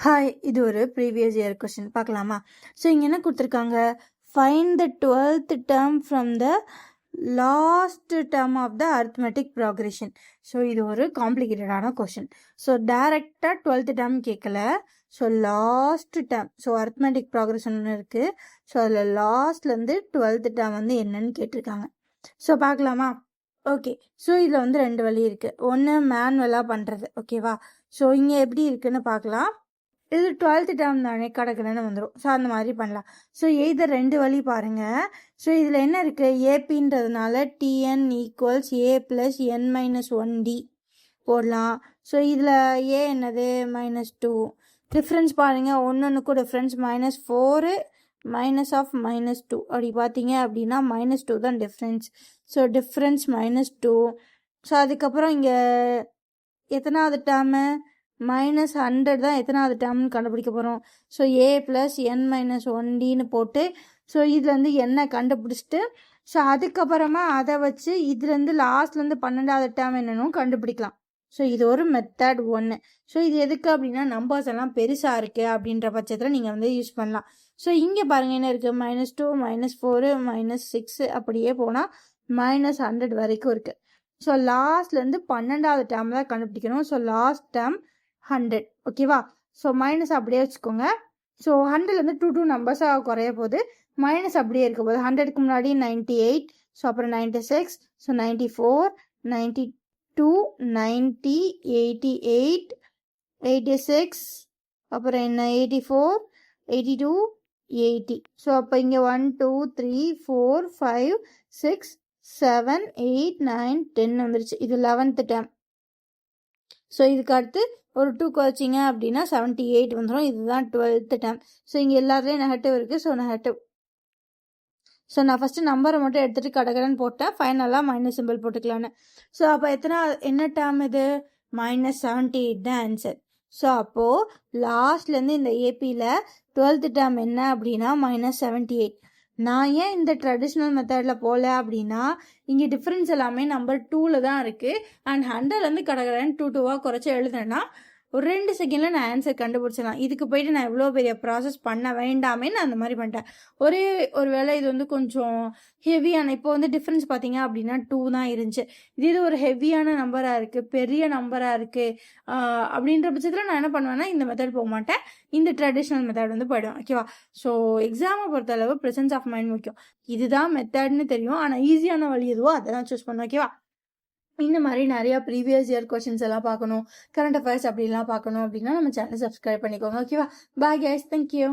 Hi, இது ஒரு previous year question பார்க்கலாமா? ஸோ இங்கே என்ன கொடுத்துருக்காங்க, find the 12th term from the last term of the arithmetic progression. So இது ஒரு காம்ப்ளிகேட்டடான கொஸ்டின். ஸோ டைரெக்டாக 12th டேர்ம் கேட்கல. So last term, so arithmetic progression இருக்குது. ஸோ அதில் லாஸ்ட்லேருந்து 12th டேர்ம் வந்து என்னன்னு கேட்டிருக்காங்க. ஸோ பார்க்கலாமா? ஓகே. ஸோ இதில் வந்து 2 வழி இருக்குது. ஒன்று மேனுவலாக பண்ணுறது, ஓகேவா? ஸோ இங்கே எப்படி இருக்குன்னு பார்க்கலாம். இது 12th டேர்ம் தானே, கடற்கடன்னு வந்துடும். ஸோ அந்த மாதிரி பண்ணலாம். ஸோ எய்தர் 2 வழி பாருங்கள். ஸோ இதில் என்ன இருக்குது, ஏபின்றதுனால டிஎன் ஈக்குவல்ஸ் ஏ ப்ளஸ் என் மைனஸ் 1D போடலாம். ஸோ இதில் ஏ என்னது -2. டிஃப்ரென்ஸ் பாருங்கள், ஒன்றுக்கும் டிஃப்ரென்ஸ் -4 மைனஸ் ஆஃப் -2 அப்படி பார்த்தீங்க அப்படின்னா -2 தான் டிஃப்ரென்ஸ். So difference -2. ஸோ அதுக்கப்புறம் இங்கே எத்தனாவது டேர்மு -100 தான் எத்தனாவது டேர்ம்னு கண்டுபிடிக்க போகிறோம். ஸோ ஏ ப்ளஸ் என் மைனஸ் 1Dன்னு போட்டு, ஸோ இதுலேருந்து என்ன கண்டுபிடிச்சிட்டு, ஸோ அதுக்கப்புறமா அதை வச்சு இதுலேருந்து லாஸ்ட்லேருந்து 12வது டேர்ம் என்னன்னு கண்டுபிடிக்கலாம். ஸோ இது ஒரு மெத்தட் 1. ஸோ இது எதுக்கு அப்படின்னா, நம்பர்ஸ் எல்லாம் பெருசாக இருக்குது அப்படின்ற பட்சத்தில் நீங்கள் வந்து யூஸ் பண்ணலாம். ஸோ இங்கே பாருங்கள் என்ன இருக்குது, -2 -4 -6 அப்படியே போனால் -100 வரைக்கும் இருக்குது. ஸோ லாஸ்ட்லேருந்து 12வது டேர்ம் தான் கண்டுபிடிக்கணும். ஸோ லாஸ்ட் டேர்ம் 100, ஓகேவா? ஸோ மைனஸ் அப்படியே வச்சுக்கோங்க. ஸோ 100லேருந்து 2 நம்பர்ஸாக குறைய போது, மைனஸ் அப்படியே இருக்க போது. 100க்கு முன்னாடி 98, ஸோ அப்புறம் 96, ஸோ 94, 92, 90, 88, 86, அப்புறம் என்ன 84, 82, 80. ஸோ அப்போ இங்கே 1 2 3 4 5 6 7 8 9 10 வந்துருச்சு. இது 11th டேர்ம். ஸோ இதுக்கு அடுத்து ஒரு 2 குறைச்சிங்க அப்படின்னா 78 வந்துடும். இதுதான் 12th டேர்ம். ஸோ இங்கே எல்லாத்துலேயும் நெகட்டிவ் இருக்குது. So negative. ஸோ நான் ஃபஸ்ட்டு நம்பரை மட்டும் எடுத்துகிட்டு கடகடன்னு போட்டேன். ஃபைனலாக மைனஸ் சிம்பிள் போட்டுக்கலான்னு. ஸோ அப்போ என்ன டேர்ம் இது, -78 தான் ஆன்சர். ஸோ அப்போது லாஸ்ட்லேருந்து இந்த ஏபியில் 12th டேர்ம் என்ன அப்படின்னா -78. நான் ஏன் இந்த ட்ரெடிஷ்னல் மெத்தடில் போகல அப்படின்னா, இங்கே டிஃப்ரென்ஸ் எல்லாமே நம்பர் 2ல் தான் இருக்குது. அண்ட் 100லேருந்து கடகடன்னு 2 2வாக குறைச்சி எழுதுனேன்னா ஒரு 2 செகண்டில் நான் ஆன்சர் கண்டுபிடிச்சிடலாம். இதுக்கு போயிட்டு நான் எவ்வளோ பெரிய ப்ராசஸ் பண்ண வேண்டாமே, நான் அந்த மாதிரி பண்ணிட்டேன். ஒரு வேளை இது வந்து கொஞ்சம் ஹெவியான, இப்போ வந்து டிஃப்ரென்ஸ் பார்த்தீங்க அப்படின்னா 2 தான் இருந்துச்சு. இது ஒரு ஹெவியான நம்பராக இருக்குது, பெரிய நம்பராக இருக்குது. அப்படின்ற பட்சத்தில் நான் என்ன பண்ணுவேன்னா, இந்த மெத்தட் போக மாட்டேன், இந்த ட்ரெடிஷ்னல் மெத்தட் வந்து போயிடுவேன், ஓகேவா? ஸோ எக்ஸாமை பொறுத்தளவு ப்ரெசன்ஸ் ஆஃப் மைண்ட் முக்கியம். இதுதான் மெத்தட்னு தெரியும், ஆனால் ஈஸியான வழி எதுவோ அதை தான் சூஸ் பண்ணுவேன், ஓகேவா? இந்த மாதிரி நிறையா ப்ரீவியஸ் இயர் கொஸ்டின்ஸ் எல்லாம் பார்க்கணும், கரண்ட் அஃபேர்ஸ் அப்படிலாம் பார்க்கணும் அப்படின்னா நம்ம சேனல் சப்ஸ்கிரைப் பண்ணிக்கோங்க, ஓகேவா? Bye guys, thank you.